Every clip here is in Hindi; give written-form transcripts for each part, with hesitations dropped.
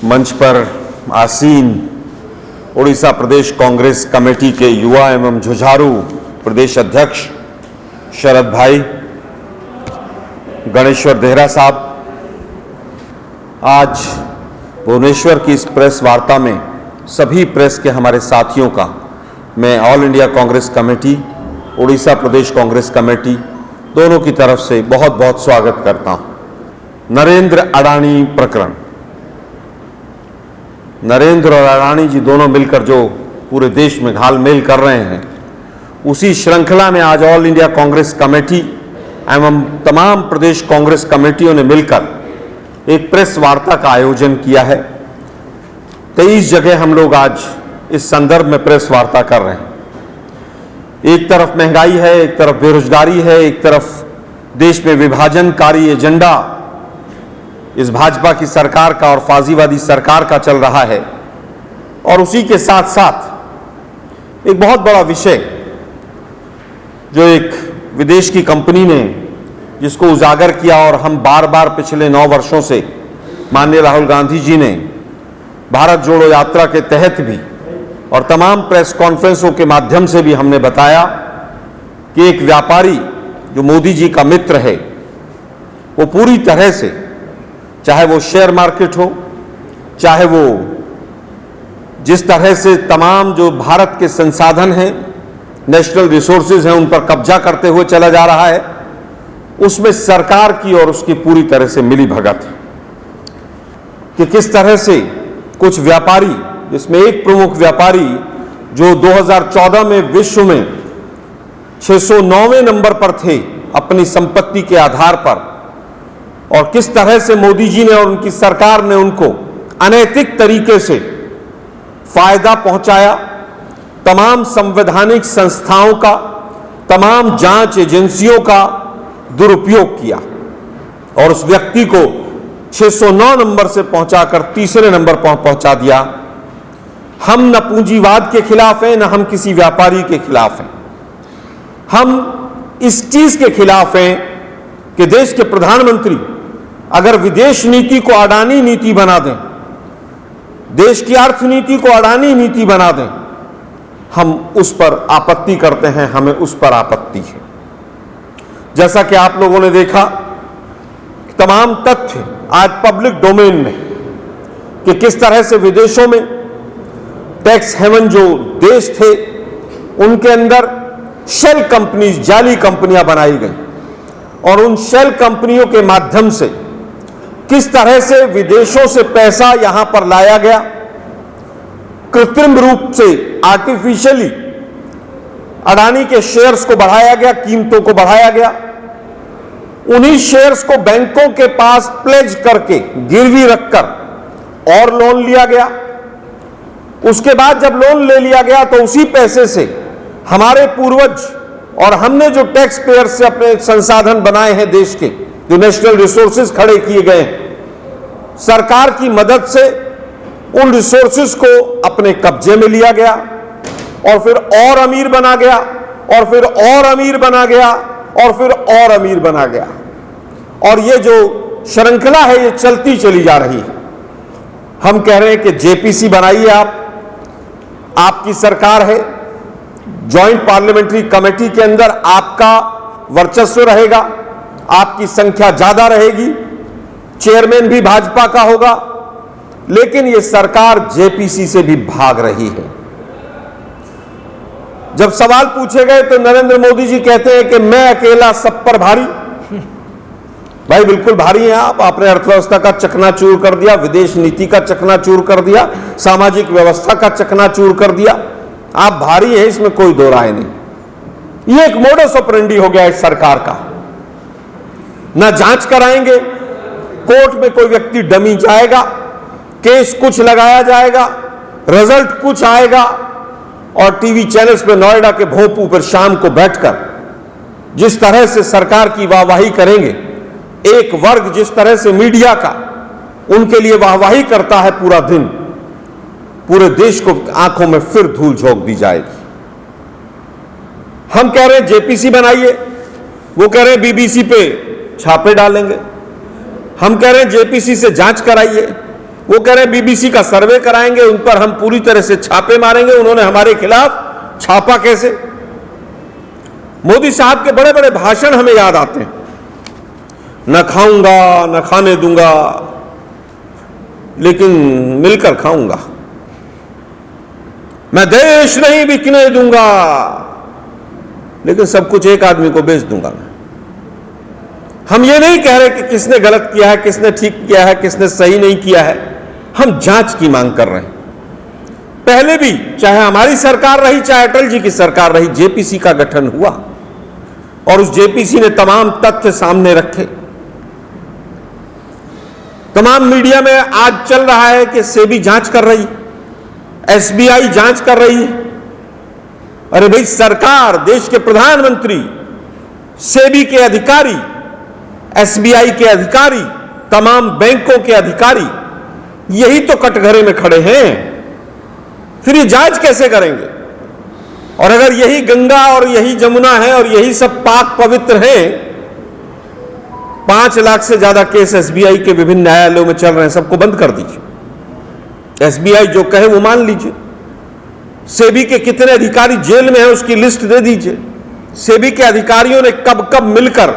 मंच पर आसीन उड़ीसा प्रदेश कांग्रेस कमेटी के युवा एवं जुझारू प्रदेश अध्यक्ष शरद भाई, गणेश्वर देहरा साहब, आज भुवनेश्वर की इस प्रेस वार्ता में सभी प्रेस के हमारे साथियों का मैं All India Congress Committee, Orissa Pradesh Congress Committee दोनों की तरफ से बहुत बहुत स्वागत करता हूं। नरेंद्र अडानी प्रकरण, नरेंद्र और अडानी जी दोनों मिलकर जो पूरे देश में घालमेल कर रहे हैं, उसी श्रृंखला में आज ऑल इंडिया कांग्रेस कमेटी एवं तमाम प्रदेश कांग्रेस कमेटियों ने मिलकर एक प्रेस वार्ता का आयोजन किया है। 23 जगह हम लोग आज इस संदर्भ में प्रेस वार्ता कर रहे हैं। एक तरफ महंगाई है, एक तरफ बेरोजगारी है, एक तरफ देश में विभाजनकारी एजेंडा इस भाजपा की सरकार का और फाजीवादी सरकार का चल रहा है, और उसी के साथ साथ एक बहुत बड़ा विषय जो एक विदेश की कंपनी ने जिसको उजागर किया और हम बार बार पिछले 9 वर्षों से माननीय राहुल गांधी जी ने भारत जोड़ो यात्रा के तहत भी और तमाम प्रेस कॉन्फ्रेंसों के माध्यम से भी हमने बताया कि एक व्यापारी जो मोदी जी का मित्र है, वो पूरी तरह से, चाहे वो शेयर मार्केट हो, चाहे वो जिस तरह से तमाम जो भारत के संसाधन हैं, नेशनल रिसोर्सेज हैं, उन पर कब्जा करते हुए चला जा रहा है, उसमें सरकार की और उसकी पूरी तरह से मिली भगत है कि किस तरह से कुछ व्यापारी, जिसमें एक प्रमुख व्यापारी जो 2014 में विश्व में 609वें नंबर पर थे अपनी संपत्ति के आधार पर, और किस तरह से मोदी जी ने और उनकी सरकार ने उनको अनैतिक तरीके से फायदा पहुंचाया, तमाम संवैधानिक संस्थाओं का, तमाम जांच एजेंसियों का दुरुपयोग किया और उस व्यक्ति को 609 नंबर से पहुंचाकर तीसरे नंबर पर पहुंचा दिया। हम न पूंजीवाद के खिलाफ हैं, न हम किसी व्यापारी के खिलाफ हैं। हम इस चीज के खिलाफ हैं कि देश के प्रधानमंत्री अगर विदेश नीति को अडानी नीति बना दें, देश की अर्थनीति को अडानी नीति बना दें, हम उस पर आपत्ति करते हैं, हमें उस पर आपत्ति है। जैसा कि आप लोगों ने देखा, तमाम तथ्य आज पब्लिक डोमेन में कि किस तरह से विदेशों में टैक्स हेवन जो देश थे, उनके अंदर शेल कंपनीज, जाली कंपनियां बनाई गई और उन शेल कंपनियों के माध्यम से किस तरह से विदेशों से पैसा यहां पर लाया गया, कृत्रिम रूप से आर्टिफिशियली अडानी के शेयर्स को बढ़ाया गया, कीमतों को बढ़ाया गया, उन्हीं शेयर्स को बैंकों के पास प्लेज करके गिरवी रखकर और लोन लिया गया। उसके बाद जब लोन ले लिया गया तो उसी पैसे से हमारे पूर्वज और हमने जो टैक्स पेयर से अपने संसाधन बनाए हैं देश के, जो नेशनल रिसोर्सेज खड़े किए गए हैं, सरकार की मदद से उन रिसोर्सेज को अपने कब्जे में लिया गया और फिर और अमीर बना गया और फिर और अमीर बना गया और फिर और अमीर बना गया। और ये जो श्रृंखला है ये चलती चली जा रही है। हम कह रहे हैं कि जेपीसी बनाइए, आपकी सरकार है, जॉइंट पार्लियामेंट्री कमेटी के अंदर आपका वर्चस्व रहेगा, आपकी संख्या ज्यादा रहेगी, चेयरमैन भी भाजपा का होगा, लेकिन ये सरकार जेपीसी से भी भाग रही है। जब सवाल पूछे गए तो नरेंद्र मोदी जी कहते हैं कि मैं अकेला सब पर भारी। भाई बिल्कुल भारी हैं आप, आपने अर्थव्यवस्था का चकनाचूर कर दिया, विदेश नीति का चकनाचूर कर दिया, सामाजिक व्यवस्था का चकनाचूर कर दिया, आप भारी हैं, इसमें कोई दो राय नहीं। ये एक मोडस ऑपरेंडी हो गया इस सरकार का। ना जांच कराएंगे, कोर्ट में कोई व्यक्ति डमी जाएगा, केस कुछ लगाया जाएगा, रिजल्ट कुछ आएगा, और टीवी चैनल्स पे नोएडा के भोंपू पर शाम को बैठकर जिस तरह से सरकार की वाहवाही करेंगे, एक वर्ग जिस तरह से मीडिया का उनके लिए वाहवाही करता है पूरा दिन, पूरे देश को आंखों में फिर धूल झोंक दी जाएगी। हम कह रहे हैं जेपीसी बनाइए, वो कह रहे हैं बीबीसी पे छापे डालेंगे। हम कह रहे हैं जेपीसी से जांच कराइए, वो कह रहे हैं बीबीसी का सर्वे कराएंगे, उन पर हम पूरी तरह से छापे मारेंगे। उन्होंने हमारे खिलाफ छापा कैसे? मोदी साहब के बड़े बड़े भाषण हमें याद आते हैं, न खाऊंगा न खाने दूंगा लेकिन मिलकर खाऊंगा, मैं देश नहीं बिकने दूंगा लेकिन सब कुछ एक आदमी को बेच दूंगा। मैं हम ये नहीं कह रहे कि किसने गलत किया है, किसने ठीक किया है, किसने सही नहीं किया है, हम जांच की मांग कर रहे हैं। पहले भी चाहे हमारी सरकार रही चाहे अटल जी की सरकार रही, जेपीसी का गठन हुआ और उस जेपीसी ने तमाम तथ्य सामने रखे। तमाम मीडिया में आज चल रहा है कि सेबी जांच कर रही, एसबीआई जांच कर रही है। अरे भाई, सरकार, देश के प्रधानमंत्री, सेबी के अधिकारी, एसबीआई के अधिकारी, तमाम बैंकों के अधिकारी, यही तो कटघरे में खड़े हैं। फिर ये जांच कैसे करेंगे? और अगर यही गंगा और यही जमुना है और यही सब पाक पवित्र हैं, 5 लाख से ज्यादा केस एसबीआई के विभिन्न न्यायालयों में चल रहे हैं, सबको बंद कर दीजिए। एसबीआई जो कहे वो मान लीजिए। सेबी के कितने अधिकारी जेल में हैं उसकी लिस्ट दे दीजिए। सेबी के अधिकारियों ने कब कब मिलकर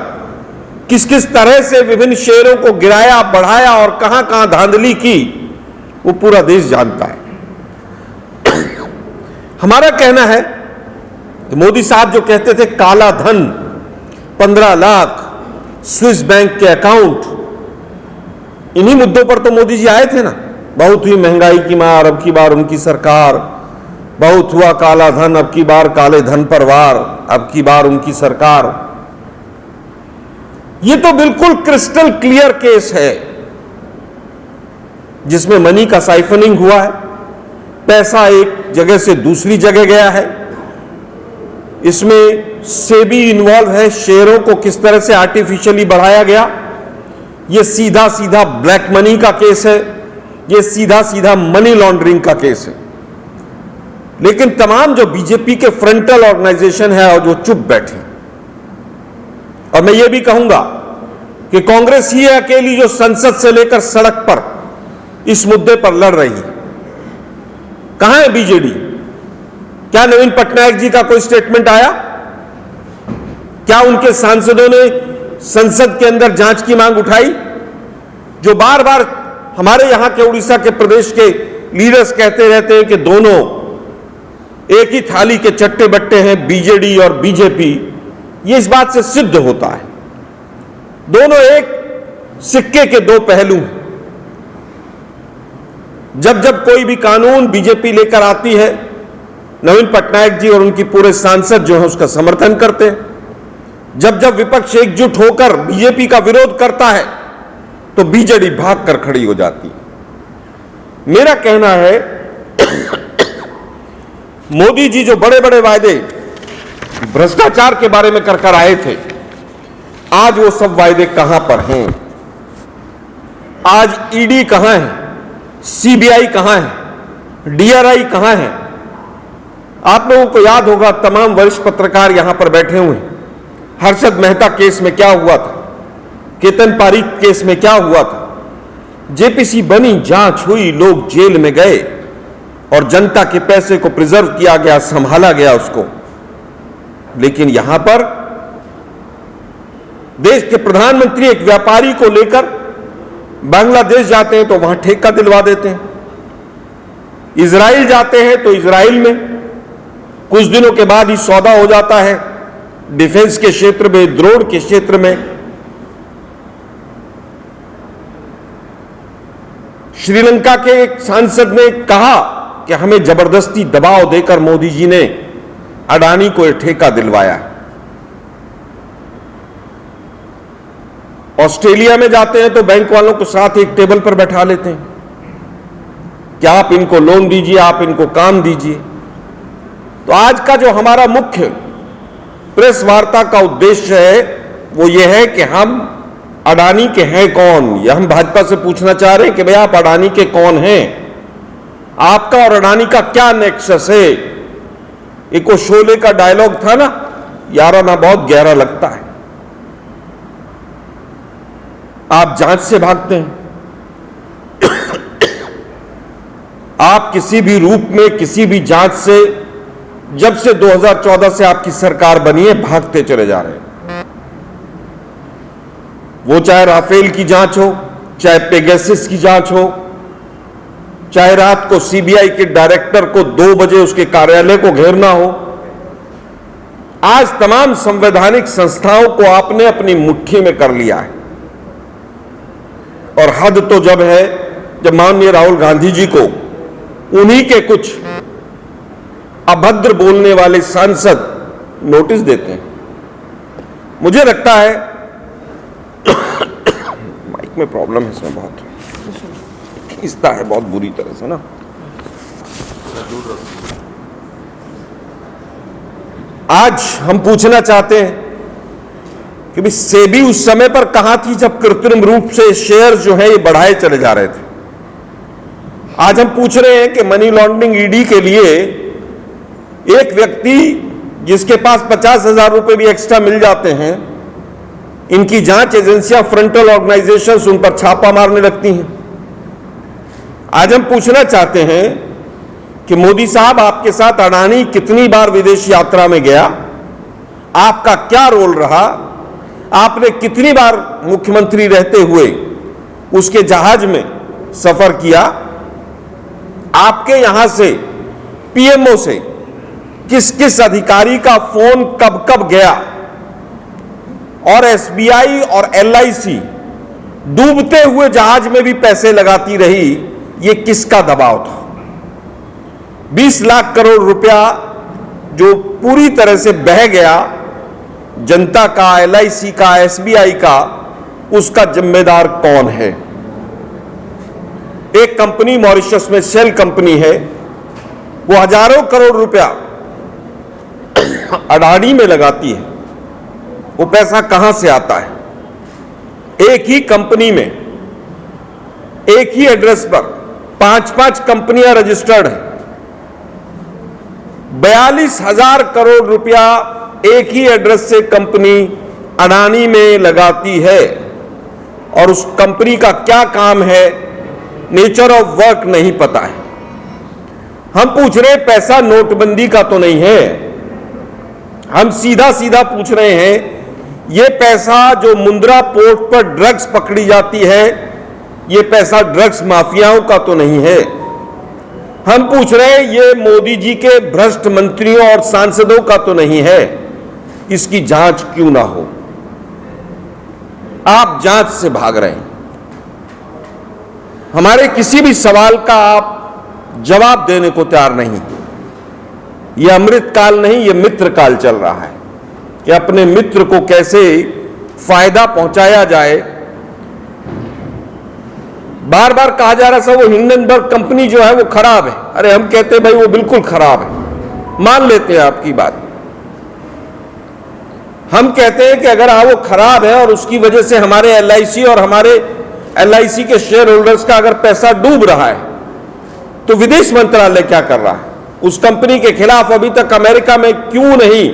किस किस तरह से विभिन्न शेयरों को गिराया, बढ़ाया और कहां कहां धांधली की, वो पूरा देश जानता है। हमारा कहना है कि मोदी साहब जो कहते थे काला धन, 15 लाख स्विस बैंक के अकाउंट, इन्हीं मुद्दों पर तो मोदी जी आए थे ना। बहुत हुई महंगाई की मार, अब की बार उनकी सरकार, बहुत हुआ काला धन, अब की बार काले धन पर वार, अब की बार उनकी सरकार। ये तो बिल्कुल क्रिस्टल क्लियर केस है जिसमें मनी का साइफनिंग हुआ है, पैसा एक जगह से दूसरी जगह गया है। इसमें सेबी इन्वॉल्व है, शेयरों को किस तरह से आर्टिफिशियली बढ़ाया गया। यह सीधा सीधा ब्लैक मनी का केस है, यह सीधा सीधा मनी लॉन्ड्रिंग का केस है। लेकिन तमाम जो बीजेपी के फ्रंटल ऑर्गेनाइजेशन है और जो चुप बैठे, और मैं ये भी कहूंगा कि कांग्रेस ही है अकेली जो संसद से लेकर सड़क पर इस मुद्दे पर लड़ रही है। कहां है बीजेडी? क्या नवीन पटनायक जी का कोई स्टेटमेंट आया? क्या उनके सांसदों ने संसद के अंदर जांच की मांग उठाई? जो बार बार हमारे यहां के उड़ीसा के प्रदेश के लीडर्स कहते रहते हैं कि दोनों एक ही थाली के चट्टे बट्टे हैं, बीजेडी और बीजेपी, ये इस बात से सिद्ध होता है दोनों एक सिक्के के दो पहलू हैं। जब जब कोई भी कानून बीजेपी लेकर आती है, नवीन पटनायक जी और उनकी पूरे सांसद जो है उसका समर्थन करते हैं। जब जब विपक्ष एकजुट होकर बीजेपी का विरोध करता है तो बीजेडी भागकर खड़ी हो जाती है। मेरा कहना है मोदी जी जो बड़े बड़े वायदे भ्रष्टाचार के बारे में कर आए थे, आज वो सब वायदे कहां पर हैं? आज ईडी कहां है? सीबीआई कहां है? डीआरआई कहां है? आप लोगों को याद होगा, तमाम वरिष्ठ पत्रकार यहां पर बैठे हुए हैं। हर्षद मेहता केस में क्या हुआ था, केतन पारीक केस में क्या हुआ था। जेपीसी बनी, जांच हुई, लोग जेल में गए और जनता के पैसे को प्रिजर्व किया गया, संभाला गया उसको। लेकिन यहां पर देश के प्रधानमंत्री एक व्यापारी को लेकर बांग्लादेश जाते हैं तो वहां ठेका दिलवा देते हैं। इजराइल जाते हैं तो इजराइल में कुछ दिनों के बाद ही सौदा हो जाता है, डिफेंस के क्षेत्र में, ड्रोन के क्षेत्र में। श्रीलंका के एक सांसद ने कहा कि हमें जबरदस्ती दबाव देकर मोदी जी ने अडानी को यह ठेका दिलवाया। ऑस्ट्रेलिया में जाते हैं तो बैंक वालों को साथ एक टेबल पर बैठा लेते हैं कि आप इनको लोन दीजिए, आप इनको काम दीजिए। तो आज का जो हमारा मुख्य प्रेस वार्ता का उद्देश्य है वो ये है कि हम अडानी के हैं कौन, यह हम भाजपा से पूछना चाह रहे हैं कि भाई आप अडानी के कौन हैं, आपका और अडानी का क्या नेक्सस है। एक वो शोले का डायलॉग था ना, याराना बहुत गहरा लगता है। आप जांच से भागते हैं। आप किसी भी रूप में किसी भी जांच से जब से 2014 से आपकी सरकार बनी है भागते चले जा रहे हैं। वो चाहे राफेल की जांच हो, चाहे पेगासस की जांच हो, चाहे रात को सीबीआई के डायरेक्टर को 2 बजे उसके कार्यालय को घेरना हो। आज तमाम संवैधानिक संस्थाओं को आपने अपनी मुट्ठी में कर लिया है। और हद तो जब है जब माननीय राहुल गांधी जी को उन्हीं के कुछ अभद्र बोलने वाले सांसद नोटिस देते हैं। मुझे लगता है माइक में प्रॉब्लम है, इसमें बहुत खींचता है बहुत बुरी तरह से ना। आज हम पूछना चाहते हैं कि भाई सेबी उस समय पर कहां थी जब कृत्रिम रूप से शेयर जो है ये बढ़ाए चले जा रहे थे। आज हम पूछ रहे हैं कि मनी लॉन्ड्रिंग ईडी के लिए एक व्यक्ति जिसके पास 50,000 रुपए भी एक्स्ट्रा मिल जाते हैं, इनकी जांच एजेंसियां, फ्रंटल ऑर्गेनाइजेशंस उन पर छापा मारने लगती हैं। आज हम पूछना चाहते हैं कि मोदी साहब, आपके साथ अडानी कितनी बार विदेश यात्रा में गया, आपका क्या रोल रहा, आपने कितनी बार मुख्यमंत्री रहते हुए उसके जहाज में सफर किया, आपके यहां से पीएमओ से किस किस अधिकारी का फोन कब कब गया, और एसबीआई और एलआईसी डूबते हुए जहाज में भी पैसे लगाती रही, ये किसका दबाव था। 20 लाख करोड़ रुपया जो पूरी तरह से बह गया, जनता का, एलआईसी का, एसबीआई का, उसका जिम्मेदार कौन है। एक कंपनी मॉरिशस में शेल कंपनी है, वो हजारों करोड़ रुपया अडानी में लगाती है। वो पैसा कहां से आता है। एक ही कंपनी में, एक ही एड्रेस पर 5-5 कंपनियां रजिस्टर्ड हैं। 42,000 करोड़ रुपया एक ही एड्रेस से कंपनी अडानी में लगाती है, और उस कंपनी का क्या काम है, नेचर ऑफ वर्क नहीं पता है। हम पूछ रहे हैं पैसा नोटबंदी का तो नहीं है। हम सीधा सीधा पूछ रहे हैं ये पैसा जो मुंद्रा पोर्ट पर ड्रग्स पकड़ी जाती है, ये पैसा ड्रग्स माफियाओं का तो नहीं है। हम पूछ रहे हैं ये मोदी जी के भ्रष्ट मंत्रियों और सांसदों का तो नहीं है। इसकी जांच क्यों ना हो। आप जांच से भाग रहे हैं। हमारे किसी भी सवाल का आप जवाब देने को तैयार नहीं। यह अमृत काल नहीं, यह मित्र काल चल रहा है कि अपने मित्र को कैसे फायदा पहुंचाया जाए। बार बार कहा जा रहा था वो हिंडनबर्ग कंपनी जो है वो खराब है। अरे हम कहते हैं भाई वो बिल्कुल खराब है, मान लेते हैं आपकी बात। हम कहते हैं कि अगर वो खराब है और उसकी वजह से हमारे एलआईसी और हमारे एलआईसी के शेयर होल्डर्स का अगर पैसा डूब रहा है, तो विदेश मंत्रालय क्या कर रहा है। उस कंपनी के खिलाफ अभी तक अमेरिका में क्यों नहीं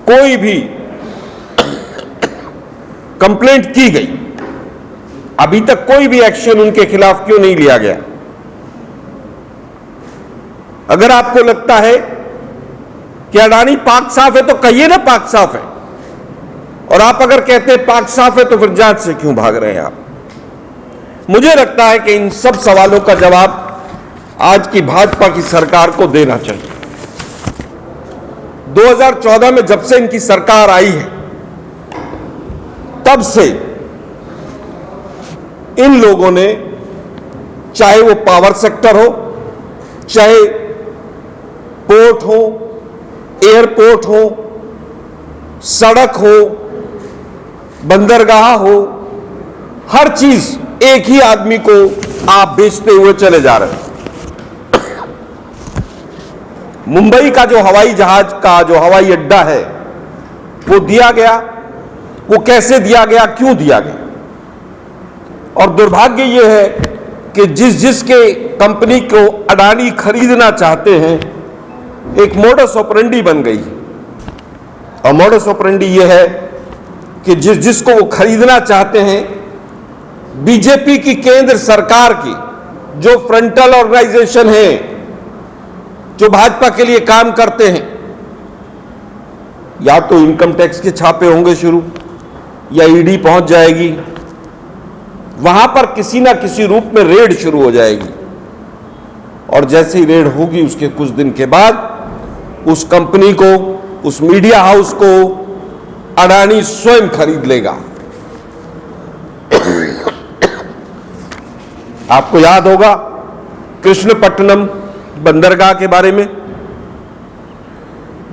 कोई भी कंप्लेंट की गई, अभी तक कोई भी एक्शन उनके खिलाफ क्यों नहीं लिया गया। अगर आपको लगता है कि अडानी पाक साफ है तो कहिए ना पाक साफ है, और आप अगर कहते हैं पाक साफ है तो फिर जांच से क्यों भाग रहे हैं आप। मुझे लगता है कि इन सब सवालों का जवाब आज की भाजपा की सरकार को देना चाहिए। 2014 में जब से इनकी सरकार आई है, तब से इन लोगों ने, चाहे वो पावर सेक्टर हो, चाहे पोर्ट हो, एयरपोर्ट हो, सड़क हो, बंदरगाह हो, हर चीज एक ही आदमी को आप बेचते हुए चले जा रहे हैं। मुंबई का जो हवाई जहाज का जो हवाई अड्डा है वो दिया गया, वो कैसे दिया गया, क्यों दिया गया। और दुर्भाग्य ये है कि जिसके कंपनी को अडानी खरीदना चाहते हैं, एक मोडस ऑपरेंडी बन गई। और मोडस ऑपरेंडी ये है कि जिसको वो खरीदना चाहते हैं, बीजेपी की केंद्र सरकार की जो फ्रंटल ऑर्गेनाइजेशन है, जो भाजपा के लिए काम करते हैं, या तो इनकम टैक्स के छापे होंगे शुरू, या ईडी पहुंच जाएगी, वहां पर किसी ना किसी रूप में रेड शुरू हो जाएगी। और जैसे ही रेड होगी उसके कुछ दिन के बाद उस कंपनी को, उस मीडिया हाउस को अडानी स्वयं खरीद लेगा। आपको याद होगा कृष्णपट्टनम बंदरगाह के बारे में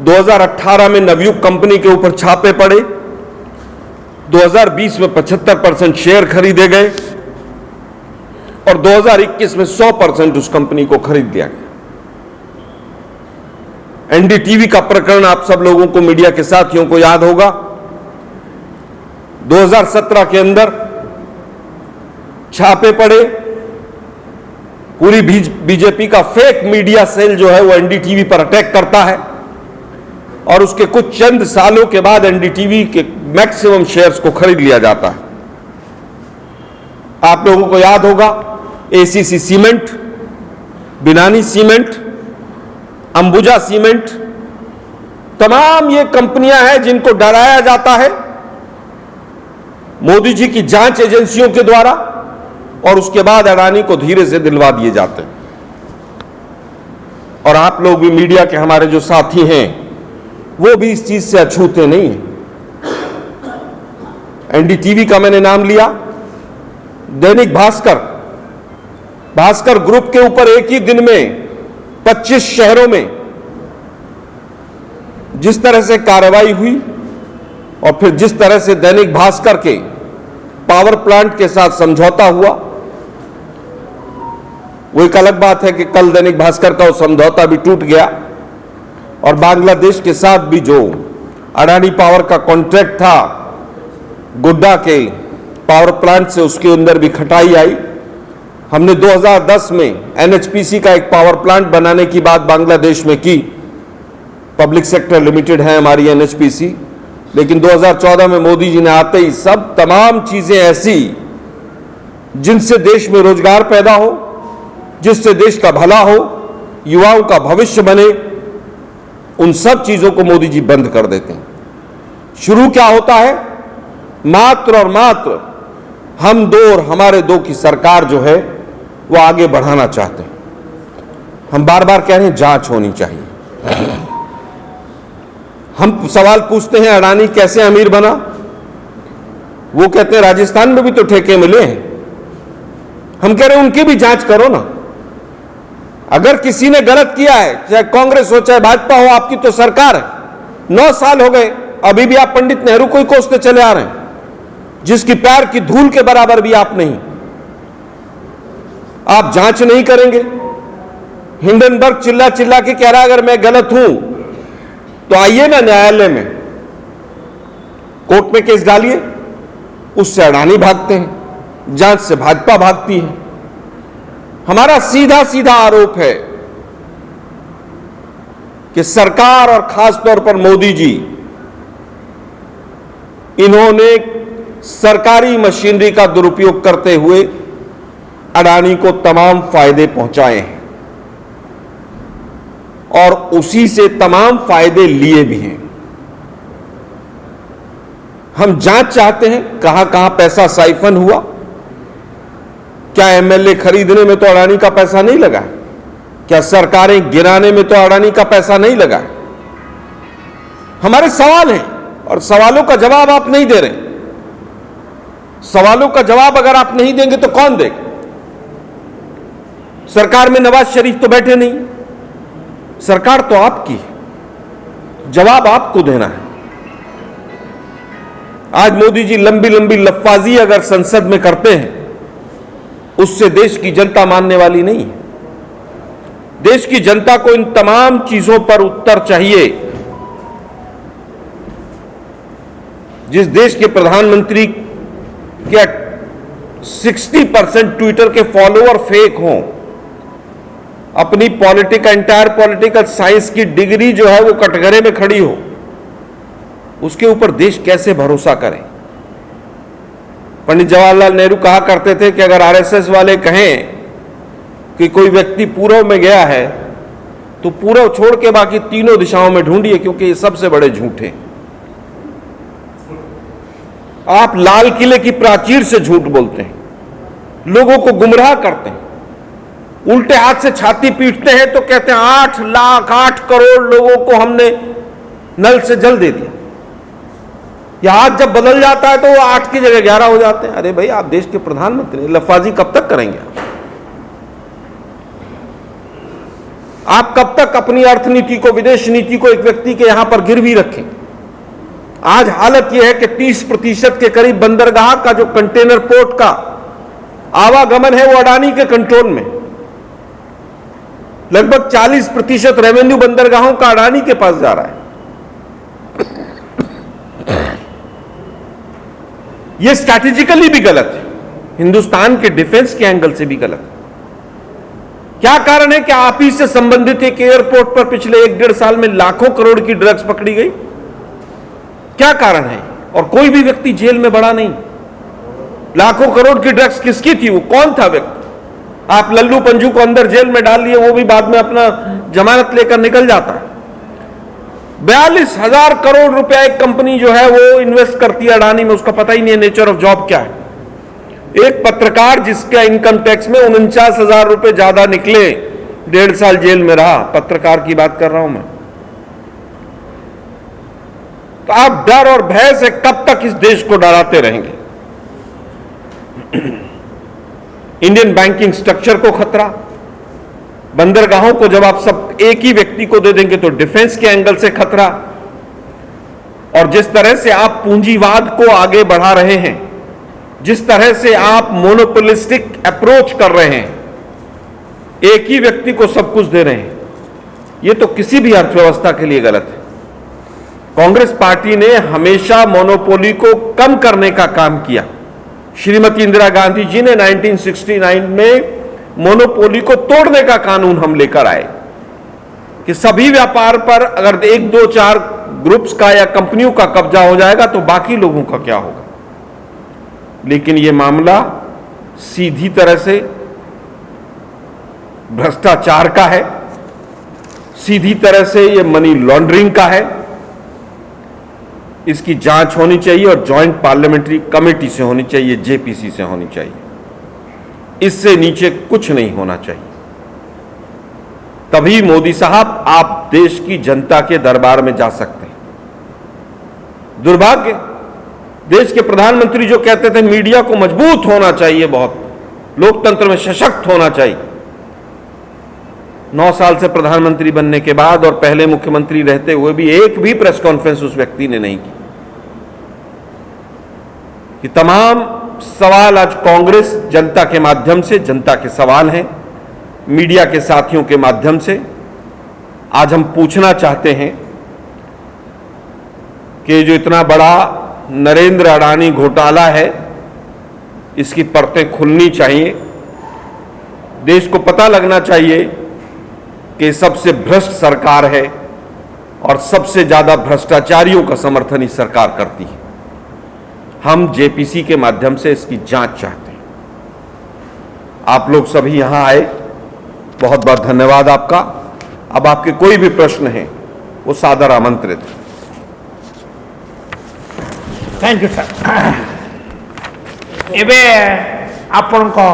2018 में नवयुग कंपनी के ऊपर छापे पड़े, 2020 में 75% शेयर खरीदे गए और 2021 में 100% उस कंपनी को खरीद लिया गया। एनडीटीवी का प्रकरण आप सब लोगों को, मीडिया के साथियों को याद होगा। 2017 के अंदर छापे पड़े, पूरी बीजेपी का फेक मीडिया सेल जो है वो एनडीटीवी पर अटैक करता है और उसके कुछ चंद सालों के बाद एनडीटीवी के मैक्सिमम शेयर्स को खरीद लिया जाता है। आप लोगों को याद होगा एसीसी सीमेंट, बिनानी सीमेंट, अंबुजा सीमेंट, तमाम ये कंपनियां हैं जिनको डराया जाता है मोदी जी की जांच एजेंसियों के द्वारा और उसके बाद अडानी को धीरे से दिलवा दिए जाते हैं। और आप लोग भी, मीडिया के हमारे जो साथी हैं, वो भी इस चीज से अछूते नहीं हैं। एनडीटीवी का मैंने नाम लिया, दैनिक भास्कर ग्रुप के ऊपर एक ही दिन में 25 शहरों में जिस तरह से कार्रवाई हुई और फिर जिस तरह से दैनिक भास्कर के पावर प्लांट के साथ समझौता हुआ, वो एक अलग बात है कि कल दैनिक भास्कर का वो समझौता भी टूट गया और बांग्लादेश के साथ भी जो अडानी पावर का कॉन्ट्रैक्ट था गोड्डा के पावर प्लांट से, उसके अंदर भी खटाई आई। हमने 2010 में एनएचपीसी का एक पावर प्लांट बनाने की बात बांग्लादेश में की, पब्लिक सेक्टर लिमिटेड है हमारी एनएचपीसी, लेकिन 2014 में मोदी जी ने आते ही सब तमाम चीजें ऐसी जिनसे देश में रोजगार पैदा हो, जिससे देश का भला हो, युवाओं का भविष्य बने, उन सब चीजों को मोदी जी बंद कर देते हैं। शुरू क्या होता है, मात्र और मात्र हम दो और हमारे दो की सरकार जो है वो आगे बढ़ाना चाहते हैं। हम बार बार कह रहे हैं जांच होनी चाहिए। हम सवाल पूछते हैं अडानी कैसे अमीर बना, वो कहते हैं राजस्थान में भी तो ठेके मिले हैं। हम कह रहे हैं उनकी भी जांच करो ना। अगर किसी ने गलत किया है, चाहे कांग्रेस हो चाहे भाजपा हो, आपकी तो सरकार है, 9 साल हो गए, अभी भी आप पंडित नेहरू को ही कोसते चले आ रहे हैं, जिसकी पैर की धूल के बराबर भी आप नहीं। आप जांच नहीं करेंगे। हिंडनबर्ग चिल्ला चिल्ला के कह रहा है अगर मैं गलत हूं तो आइए ना न्यायालय में, कोर्ट में केस डालिए। उससे अडानी भागते हैं, जांच से भाजपा भागती है। हमारा सीधा सीधा आरोप है कि सरकार और खास तौर पर मोदी जी, इन्होंने सरकारी मशीनरी का दुरुपयोग करते हुए अडानी को तमाम फायदे पहुंचाए हैं और उसी से तमाम फायदे लिए भी हैं। हम जांच चाहते हैं कहां कहां पैसा साइफन हुआ। क्या एमएलए खरीदने में तो अडानी का पैसा नहीं लगा? क्या सरकारें गिराने में तो अडानी का पैसा नहीं लगा? हमारे सवाल हैं और सवालों का जवाब आप नहीं दे रहे। सवालों का जवाब अगर आप नहीं देंगे तो कौन देगा? सरकार में नवाज शरीफ तो बैठे नहीं, सरकार तो आपकी है, जवाब आपको देना है। आज मोदी जी लंबी लंबी लफ्फाजी अगर संसद में करते हैं, उससे देश की जनता मानने वाली नहीं है। देश की जनता को इन तमाम चीजों पर उत्तर चाहिए। जिस देश के प्रधानमंत्री के 60% ट्विटर के फॉलोअर फेक हों, अपनी एंटायर पॉलिटिकल साइंस की डिग्री जो है वो कटघरे में खड़ी हो, उसके ऊपर देश कैसे भरोसा करे? पंडित जवाहरलाल नेहरू कहा करते थे कि अगर आरएसएस वाले कहें कि कोई व्यक्ति पूर्व में गया है तो पूर्व छोड़ के बाकी तीनों दिशाओं में ढूंढिए, क्योंकि ये सबसे बड़े झूठ हैं। आप लाल किले की प्राचीर से झूठ बोलते हैं, लोगों को गुमराह करते हैं, उल्टे हाथ से छाती पीटते हैं तो कहते हैं 8 लाख 8 करोड़ लोगों को हमने नल से जल दे दिया। यह हाथ जब बदल जाता है तो वो 8 की जगह 11 हो जाते हैं। अरे भाई, आप देश के प्रधानमंत्री, लफाजी कब तक करेंगे? आप कब तक अपनी अर्थनीति को, विदेश नीति को एक व्यक्ति के यहां पर गिरवी रखें? आज हालत यह है कि 30% के करीब बंदरगाह का जो कंटेनर पोर्ट का आवागमन है वो अडानी के कंट्रोल में। लगभग 40% रेवेन्यू बंदरगाहों का अडानी के पास जा रहा है। यह स्ट्रैटेजिकली भी गलत है, हिंदुस्तान के डिफेंस के एंगल से भी गलत है। क्या कारण है कि आप ही से संबंधित एक एयरपोर्ट पर पिछले 1-1.5 साल में लाखों करोड़ की ड्रग्स पकड़ी गई? क्या कारण है? और कोई भी व्यक्ति जेल में बड़ा नहीं। लाखों करोड़ की ड्रग्स किसकी थी? वो कौन था व्यक्ति? आप लल्लू पंजू को अंदर जेल में डाल लिए, वो भी बाद में अपना जमानत लेकर निकल जाता है। 42,000 करोड़ रुपया एक कंपनी जो है वो इन्वेस्ट करती है अडानी में, उसका पता ही नहीं है नेचर ऑफ जॉब क्या है। एक पत्रकार जिसका इनकम टैक्स में 49,000 रुपए ज्यादा निकले, 1.5 साल जेल में रहा। पत्रकार की बात कर रहा हूं मैं। तो आप डर और भय से कब तक इस देश को डराते रहेंगे? इंडियन बैंकिंग स्ट्रक्चर को खतरा, बंदरगाहों को जब आप सब एक ही व्यक्ति को दे देंगे तो डिफेंस के एंगल से खतरा, और जिस तरह से आप पूंजीवाद को आगे बढ़ा रहे हैं, जिस तरह से आप मोनोपोलिस्टिक अप्रोच कर रहे हैं, एक ही व्यक्ति को सब कुछ दे रहे हैं, यह तो किसी भी अर्थव्यवस्था के लिए गलत है। कांग्रेस पार्टी ने हमेशा मोनोपोली को कम करने का काम किया। श्रीमती इंदिरा गांधी जी ने 1969 में मोनोपोली को तोड़ने का कानून हम लेकर आए कि सभी व्यापार पर अगर 1, 2, 4 ग्रुप्स का या कंपनियों का कब्जा हो जाएगा तो बाकी लोगों का क्या होगा। लेकिन यह मामला सीधी तरह से भ्रष्टाचार का है, सीधी तरह से यह मनी लॉन्ड्रिंग का है। इसकी जांच होनी चाहिए और जॉइंट पार्लियामेंट्री कमेटी से होनी चाहिए, जेपीसी से होनी चाहिए। इससे नीचे कुछ नहीं होना चाहिए। तभी मोदी साहब आप देश की जनता के दरबार में जा सकते हैं। दुर्भाग्य, देश के प्रधानमंत्री जो कहते थे मीडिया को मजबूत होना चाहिए, बहुत लोकतंत्र में सशक्त होना चाहिए, 9 साल से प्रधानमंत्री बनने के बाद और पहले मुख्यमंत्री रहते हुए भी एक भी प्रेस कॉन्फ्रेंस उस व्यक्ति ने नहीं की। कि तमाम सवाल आज कांग्रेस जनता के माध्यम से, जनता के सवाल हैं, मीडिया के साथियों के माध्यम से आज हम पूछना चाहते हैं कि जो इतना बड़ा नरेंद्र अडानी घोटाला है, इसकी परतें खुलनी चाहिए। देश को पता लगना चाहिए कि सबसे भ्रष्ट सरकार है और सबसे ज्यादा भ्रष्टाचारियों का समर्थन इस सरकार करती है। हम जेपीसी के माध्यम से इसकी जांच चाहते हैं। आप लोग सभी यहां आए, बहुत बहुत धन्यवाद आपका। अब आपके कोई भी प्रश्न हैं वो सादर आमंत्रित है। Thank you sir. एबे आपन को